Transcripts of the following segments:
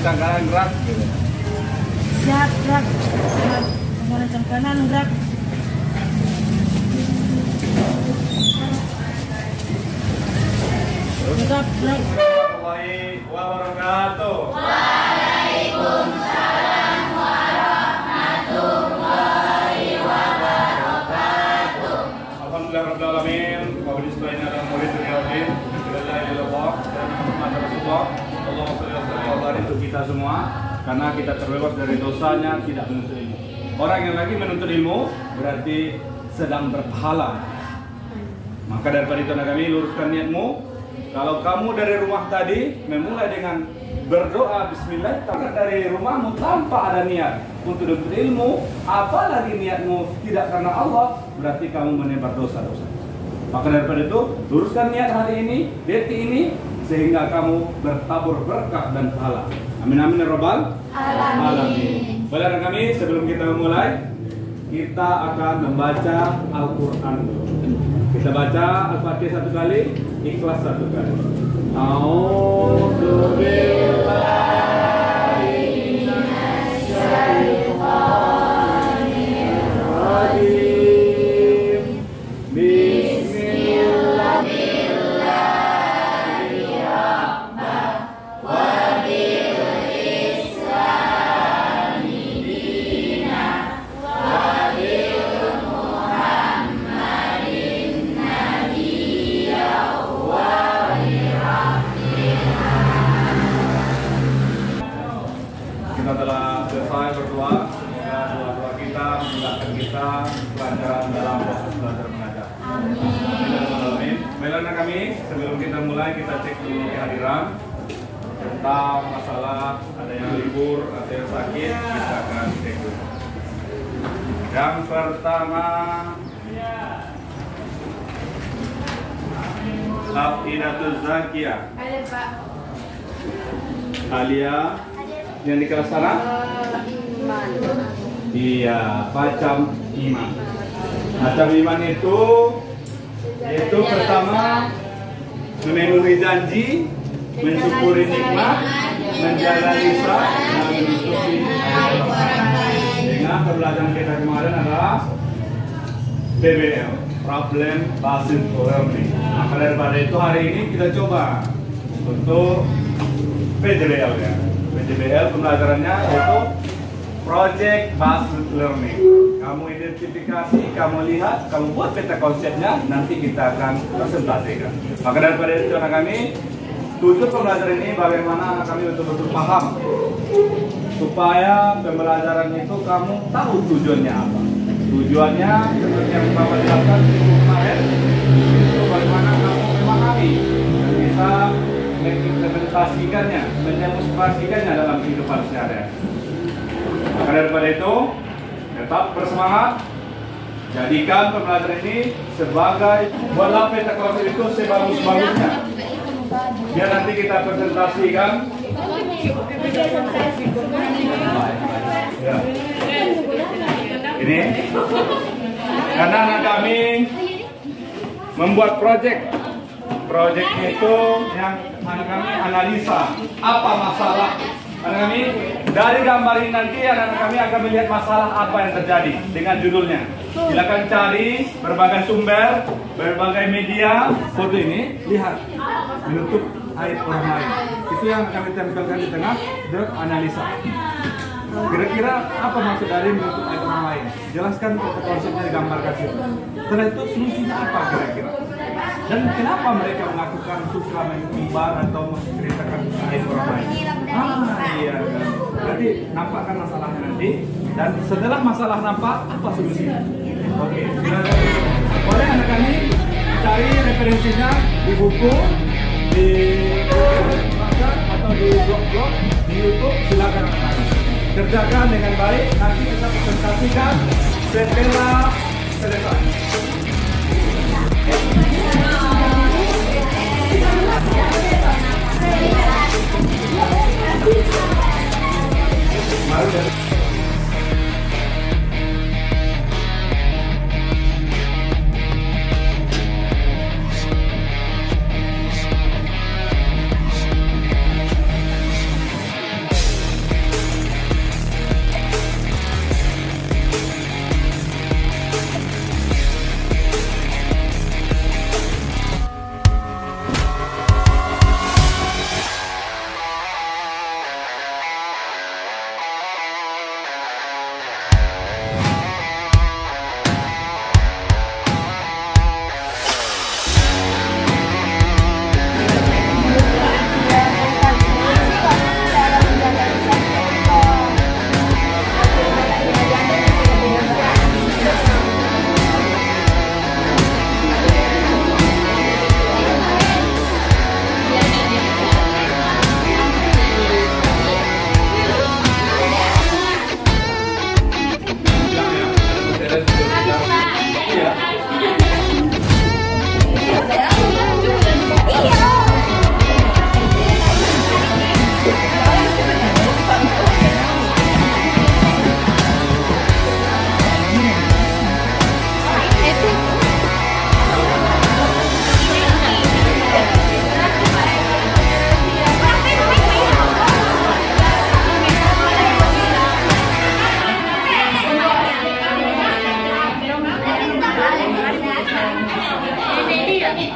Lancang kanan gerak. Gitu. Siap, gerak. Kamu lancang kanan, gerak. Gerak, gerak. Warahmatullahi wabarakatuh. Waalaikumsalam warahmatullahi wabarakatuh. Alhamdulillahirrahmanirrahim. Wabillahi selain ada murid Riyadin. Bismillahirrahmanirrahim. Dan Muhammad Rasulullah. Allahumma sholli wa sallim wa barik untuk kita semua. Karena kita terbebas dari dosanya tidak menuntut ilmu. Orang yang lagi menuntut ilmu berarti sedang berpahala. Maka daripada itu kami luruskan niatmu. Kalau kamu dari rumah tadi memulai dengan berdoa Bismillah, karena dari rumahmu tanpa ada niat untuk menuntut ilmu, apalagi niatmu tidak karena Allah, berarti kamu menebar dosa-dosa. Maka daripada itu luruskan niat hari ini, detik ini, sehingga kamu bertabur berkah dan pahala. Amin amin ya rabbal alamin. Baiklah kami, sebelum kita memulai, kita akan membaca Al-Quran. Kita baca Al-Fatihah satu kali, Ikhlas satu kali. A'udzu billahi minasyaitonir rajim. Bismillahirrahmanirrahim. Wa bil islami dina wa bil Muhammadin nabiyya wa kita telah selesai berdoa. Semoga doa-doa kita memudahkan kita pelajaran dalam proses belajar mengajar. Amin. Baiklah kami, sebelum kita mulai kita cek dulu kehadiran tentang masalah ada yang libur, ada yang sakit, kita akan cek dulu. Yang pertama, Afidatul Zakiyah. Ada Pak. Alia yang di kelas sana? Iman. Iya, macam iman. Macam iman itu pertama memenuhi janji, mensyukuri nikmat, menjaga lisan, dan menutupi aib orang lain. Dengan pembelajaran kita kemarin adalah PBL, Problem Based Learning. Maka daripada itu hari ini kita coba untuk PJBL ya. PJBL pembelajarannya yaitu Project Based Learning. Kamu identifikasi, kamu lihat, kamu buat peta konsepnya, nanti kita akan presentasikan. Maka daripada itu anak kami, tujuan pembelajaran ini bagaimana anak kami betul-betul paham supaya pembelajaran itu kamu tahu tujuannya apa. Tujuannya seperti yang Bapak jelaskan di kemarin, itu bagaimana kamu memahami dan bisa mengimplementasikannya, mendemonstrasikannya dalam kehidupan sehari-hari. Maka daripada itu, tetap bersemangat, jadikan pembelajaran ini sebagai buatlah peta konsep itu sebagus-bagusnya. Biar nanti kita presentasikan. Ya. Ini karena anak kami membuat proyek itu yang anak kami analisa apa masalah anak kami. Dari gambar ini nanti anak kami akan melihat masalah apa yang terjadi dengan judulnya. Silakan cari berbagai sumber, berbagai media, foto ini lihat menutup aib orang lain. Itu yang kami tampilkan di tengah, the analisa. Kira-kira apa maksud dari menutup aib orang lain? Jelaskan konsepnya digambarkan situ. Setelah itu solusinya apa kira-kira? Dan kenapa mereka melakukan suka mengumbar atau menceritakan aib orang lain? Iya kan. Berarti nampakkan masalahnya nanti. Dan setelah masalah nampak, apa solusinya? Oke. Oleh anak kami cari referensinya di buku, di atau di blog-blog, di YouTube, silakan anak kami. Kerjakan dengan baik, nanti kita presentasikan setelah selesai. Di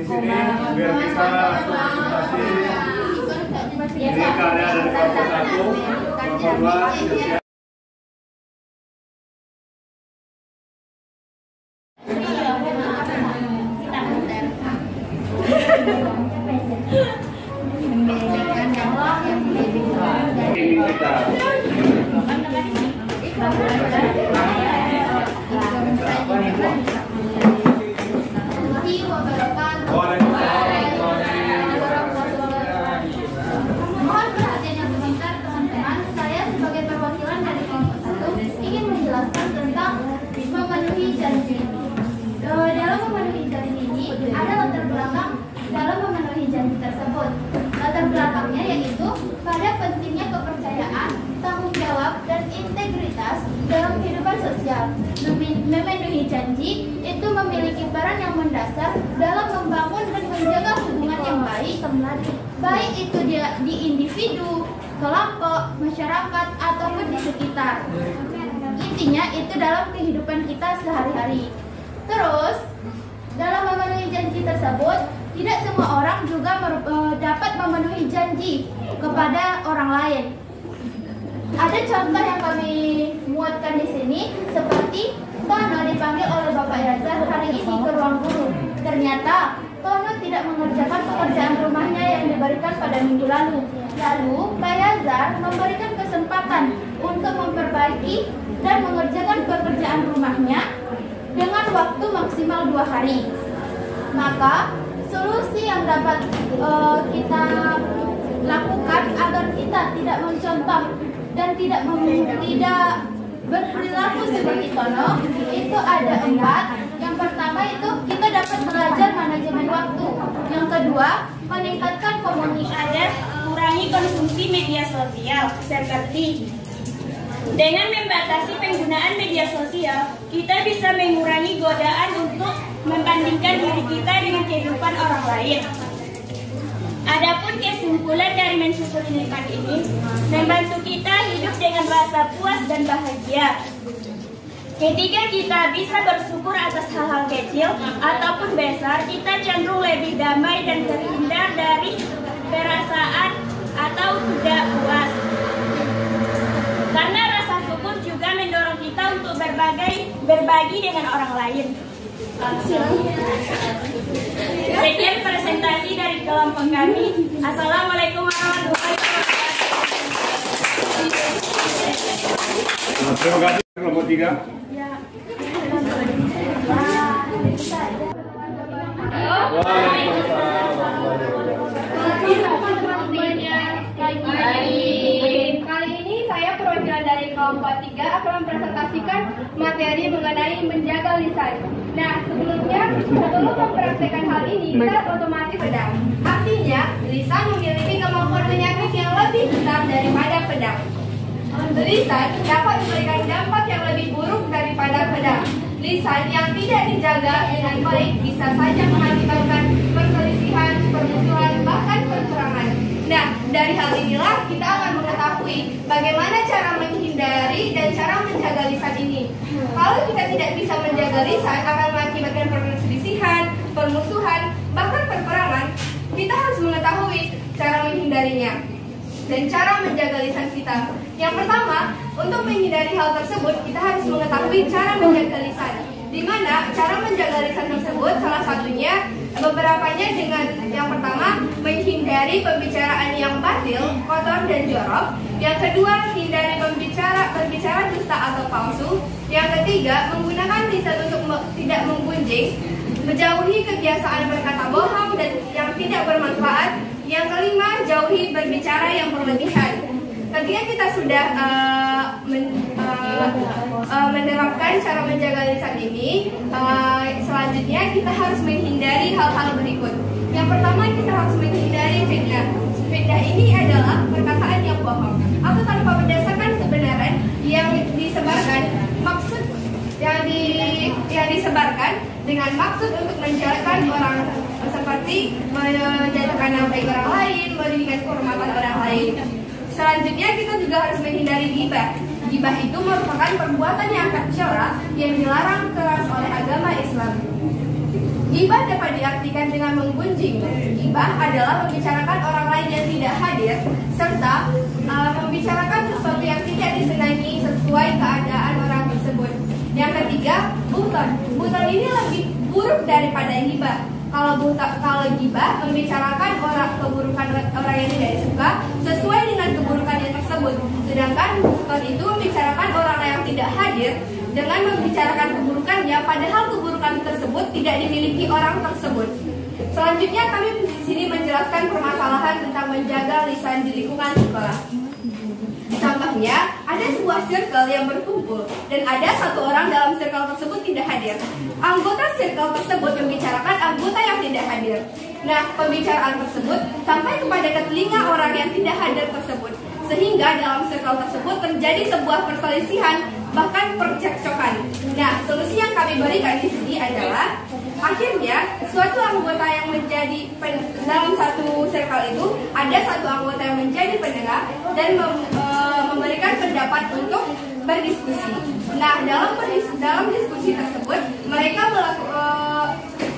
sini biar kita presentasi ini karya dari kelompok 1, kelompok 2. Ini kita Mohon perhatiannya sebentar teman-teman. Saya sebagai perwakilan dari kelompok 1 ingin menjelaskan tentang memenuhi janji. Dalam memenuhi janji ini ada latar belakang dalam memenuhi janji tersebut. Latar belakangnya yaitu pada pentingnya kepercayaan, tanggung jawab, dan integritas dalam kehidupan sosial. Memenuhi janji itu memiliki peran yang mendasar dalam membangun dan menjaga hubungan yang baik itu di individu, kelompok, masyarakat, ataupun di sekitar. Intinya itu dalam kehidupan kita sehari-hari. Terus, dalam memenuhi janji tersebut, tidak semua orang juga dapat memenuhi janji kepada orang lain. Ada contoh yang kami muatkan di sini, seperti Tono dipanggil oleh Bapak Yazar hari ini ke ruang guru. Ternyata Tono tidak mengerjakan pekerjaan rumahnya yang diberikan pada minggu lalu. Lalu Pak Yazar memberikan kesempatan untuk memperbaiki dan mengerjakan pekerjaan rumahnya dengan waktu maksimal 2 hari. Maka solusi yang dapat kita lakukan agar kita tidak mencontoh dan tidak berperilaku seperti Tono itu ada 4. Yang pertama itu kita dapat belajar manajemen waktu. Yang kedua, meningkatkan komunikasi, kurangi konsumsi media sosial. Seperti dengan membatasi penggunaan media sosial, kita bisa mengurangi godaan untuk membandingkan diri kita dengan kehidupan orang lain. Adapun kesimpulan dari mensyukuri nikmat ini membantu kita hidup dengan rasa puas dan bahagia. Ketika kita bisa bersyukur atas hal-hal kecil ataupun besar, kita cenderung lebih damai dan terhindar dari perasaan atau tidak puas. Karena rasa syukur juga mendorong kita untuk berbagi dengan orang lain. Sekian presentasi dari kelompok kami. Assalamualaikum warahmatullahi wabarakatuh. Terima kasih kelompok 3. Kali ini saya perwakilan dari kelompok 3 akan mempresentasikan materi mengenai menjaga lisan. Nah, sebelum mempraktekkan hal ini, kita otomatis pedang. Artinya, lisan memiliki kemampuan menyakit yang lebih besar daripada pedang. Lisan dapat memberikan dampak yang lebih buruk daripada pedang. Lisan yang tidak dijaga dengan baik bisa saja mengakibatkan perselisihan, permusuhan, bahkan perperangan. Nah, dari hal inilah kita akan mengetahui bagaimana cara menghindari dan cara menjaga lisan ini. Kalau kita tidak bisa menjaga lisan akan mengakibatkan perselisihan, permusuhan, bahkan perperangan. Kita harus mengetahui cara menghindarinya dan cara menjaga lisan kita. Yang pertama, untuk menghindari hal tersebut, kita harus mengetahui cara menjaga lisan. Di mana cara menjaga lisan tersebut salah satunya beberapanya dengan yang pertama, menghindari pembicaraan yang batil, kotor dan jorok. Yang kedua, hindari berbicara dusta atau palsu. Yang ketiga, menggunakan lisan untuk tidak menggunjing, menjauhi kebiasaan berkata bohong dan yang tidak bermanfaat. Yang kelima, jauhi berbicara yang berlebihan. Ketika kita sudah menerapkan cara menjaga lisan ini, selanjutnya kita harus menghindari hal-hal berikut. Yang pertama, kita harus menghindari fitnah. Fitnah ini adalah perkataan yang bohong atau tanpa berdasarkan kebenaran yang disebarkan, yang disebarkan dengan maksud untuk menjatuhkan orang, seperti menjatuhkan nama baik orang lain, merugikan kehormatan orang lain. Selanjutnya kita juga harus menghindari ghibah. Ghibah itu merupakan perbuatan yang akan syara yang dilarang keras oleh agama Islam. Ghibah dapat diartikan dengan menggunjing. Ghibah adalah membicarakan orang lain yang tidak hadir serta membicarakan sesuatu yang tidak disenangi sesuai keadaan orang tersebut. Yang ketiga, buhtan. Buhtan ini lebih buruk daripada ghibah. Kalau ghibah membicarakan keburukan orang yang tidak disuka sesuai dengan keburukannya tersebut. Sedangkan buhtan itu membicarakan orang yang tidak hadir dengan membicarakan keburukannya padahal keburukan tersebut tidak dimiliki orang tersebut. Selanjutnya kami di sini menjelaskan permasalahan tentang menjaga lisan di lingkungan sekolah. Contohnya, ada sebuah circle yang berkumpul dan ada satu orang dalam circle tersebut tidak hadir. Anggota circle tersebut membicarakan anggota yang tidak hadir. Nah, pembicaraan tersebut sampai kepada telinga orang yang tidak hadir tersebut, sehingga dalam circle tersebut terjadi sebuah perselisihan, bahkan percekcokan. Nah, solusi yang kami berikan di sini adalah akhirnya suatu anggota yang menjadi dalam satu circle itu ada satu anggota yang menjadi pendengar dan memberikan pendapat untuk berdiskusi. Nah, dalam diskusi tersebut mereka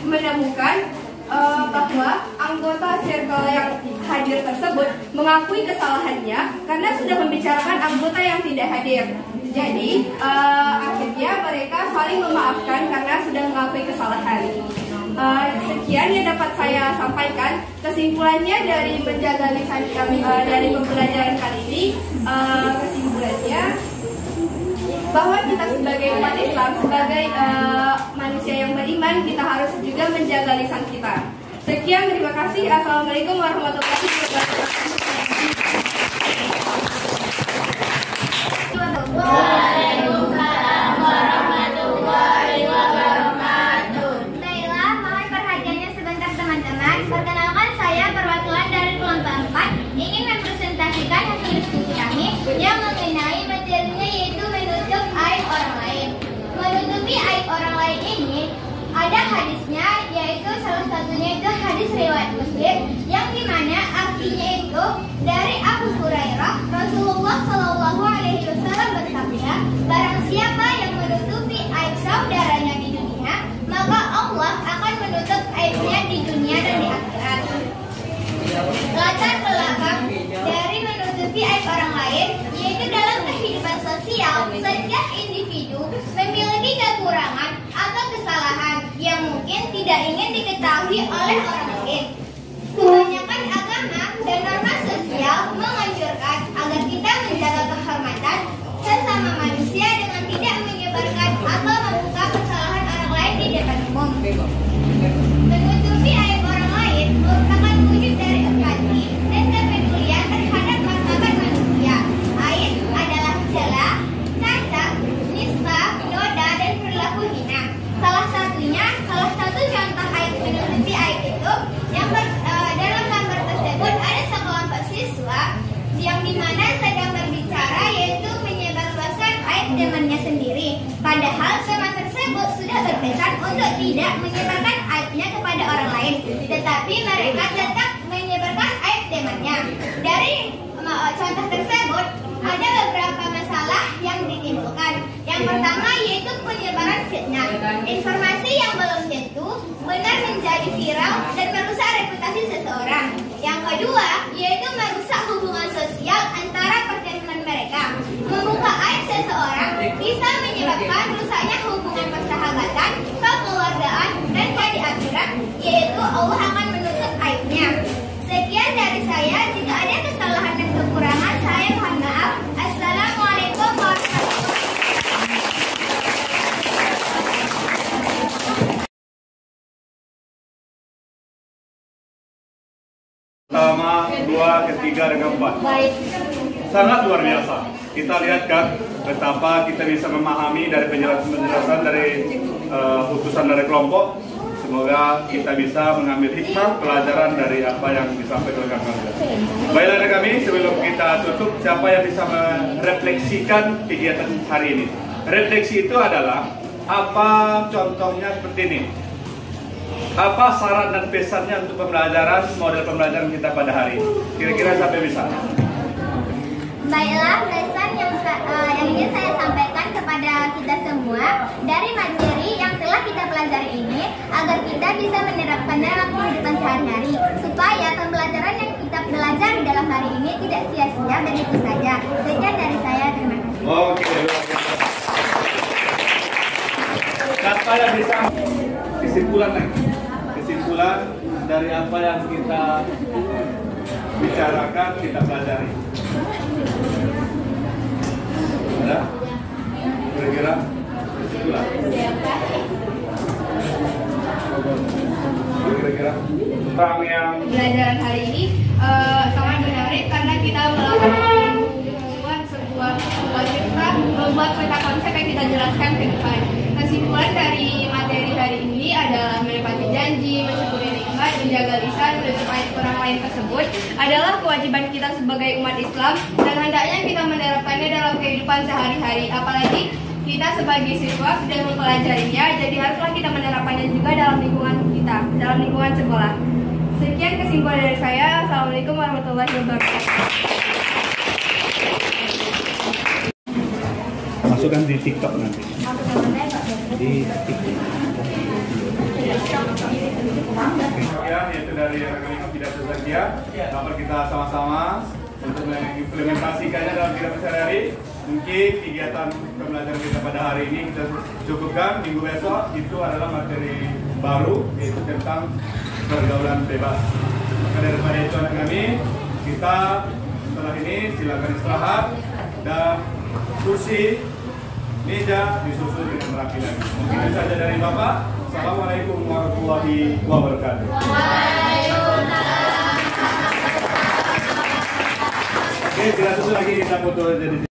menemukan bahwa anggota circle yang hadir tersebut mengakui kesalahannya karena sudah membicarakan anggota yang tidak hadir. Jadi akhirnya mereka saling memaafkan karena sudah mengakui kesalahan. Sekian yang dapat saya sampaikan. Kesimpulannya dari menjaga lisan kami dari pembelajaran kali ini, kesimpulannya bahwa kita sebagai umat Islam, sebagai manusia yang beriman, kita harus juga menjaga lisan kita. Sekian, terima kasih. Assalamualaikum warahmatullahi wabarakatuh. Waalaikumsalam warahmatullahi wabarakatuh. Baiklah, mohon perhatiannya sebentar teman-teman. Perkenalkan, saya perwakilan dari kelompok 4 ingin mempresentasikan hasil diskusi kami yang mengenai materinya yaitu menutup aib orang lain. Menutupi aib orang lain ini ada hadisnya, yaitu salah satunya itu hadis riwayat Muslim yang dimana artinya itu dari Abu Hurairah, Rasulullah Shallallahu Alaihi Wasallam bersabda, barang siapa yang menutupi aib saudaranya di dunia, maka Allah akan menutup aibnya di dunia dan di akhirat. Latar belakang dari menutupi aib orang lain yaitu dalam kehidupan sosial, setiap individu memiliki kekurangan atau kesalahan yang mungkin tidak ingin diketahui oleh orang lain. Kebanyakan agama dan norma sosial menganjurkan agar kita menjaga kehormatan sesama manusia dengan tidak menyebarkan atau membuka kesalahan orang lain di depan umum. Menutupi aib orang lain merupakan wujud dari empati dan kepedulian terhadap martabat manusia. Aib adalah jala, cacat, nista, noda, dan perilaku hina. Salah satu contoh aib menutupi aib itu yang dalam gambar tersebut ada sekelompok siswa yang dimana sedang berbicara yaitu menyebarluaskan aib temannya sendiri. Padahal teman tersebut sudah berpesan untuk tidak menyebarkan aibnya kepada orang lain, tetapi mereka tetap menyebarkan aib temannya. Dari contoh tersebut ada beberapa masalah yang ditimbulkan. Yang pertama yaitu penyebaran fitnah. Informasi yang belum tentu benar menjadi viral dan merusak reputasi seseorang. Yang kedua yaitu merusak hubungan sosial antara pertemuan mereka. Membuka aib seseorang bisa menyebabkan rusaknya hubungan persahabatan, kekeluargaan, dan di akhirat, yaitu Allah akan menutup aibnya. Sekian dari saya. Jika ada kesalahan dan kekurangan, saya mohon maaf. Assalamualaikum warahmatullahi wabarakatuh. Pertama, kedua, ketiga, dan keempat. Sangat luar biasa. Kita lihat kan betapa kita bisa memahami dari penjelasan dari putusan dari kelompok. Semoga kita bisa mengambil hikmah pelajaran dari apa yang disampaikan oleh kami. Baiklah dari kami, sebelum kita tutup, siapa yang bisa merefleksikan kegiatan hari ini? Refleksi itu adalah apa contohnya seperti ini. apa saran dan pesannya untuk pembelajaran, model pembelajaran kita pada hari ini? Kira-kira sampai bisa. Baiklah, pesan yang ingin saya sampaikan kepada kita semua dari materi yang telah kita pelajari ini agar kita bisa menerapkannya dalam kehidupan sehari-hari supaya pembelajaran yang kita pelajari dalam hari ini tidak sia-sia dan itu saja. Sekian dari saya, terima kasih. Oke. Apa yang bisa kesimpulan dari apa yang kita bicarakan, kita pelajari? Ada? Kira-kira kesimpulan? Kira-kira tentang yang Pelajaran hari ini sangat menarik karena kita melakukan sebuah cerita, membuat peta konsep yang kita jelaskan ke depan. Kesimpulan dari materi hari ini adalah menepati janji, mensyukuri nikmat, menjaga lisan, menunjukkan orang lain tersebut adalah kewajiban kita sebagai umat Islam dan hendaknya kita menerapkannya dalam kehidupan sehari-hari. Apalagi kita sebagai siswa sudah mempelajarinya, jadi haruslah kita menerapkannya juga dalam lingkungan kita, dalam lingkungan sekolah. Sekian kesimpulan dari saya. Assalamualaikum warahmatullahi wabarakatuh. masukkan di TikTok nanti. Di TikTok. Ya, yaitu dari Akademi Pidato Saja. Dapat kita sama-sama untuk mengimplementasikannya dalam kehidupan sehari-hari. Mungkin kegiatan pembelajaran kita pada hari ini kita cukupkan. Minggu besok itu adalah materi baru, yaitu tentang pergaulan bebas. Maka daripada itu anak kami, kita setelah ini silakan istirahat dan kursi, meja disusun dengan rapi lagi. Mungkin itu saja dari Bapak. Assalamualaikum warahmatullahi wabarakatuh. Oke, tidak susul lagi kita foto jadi.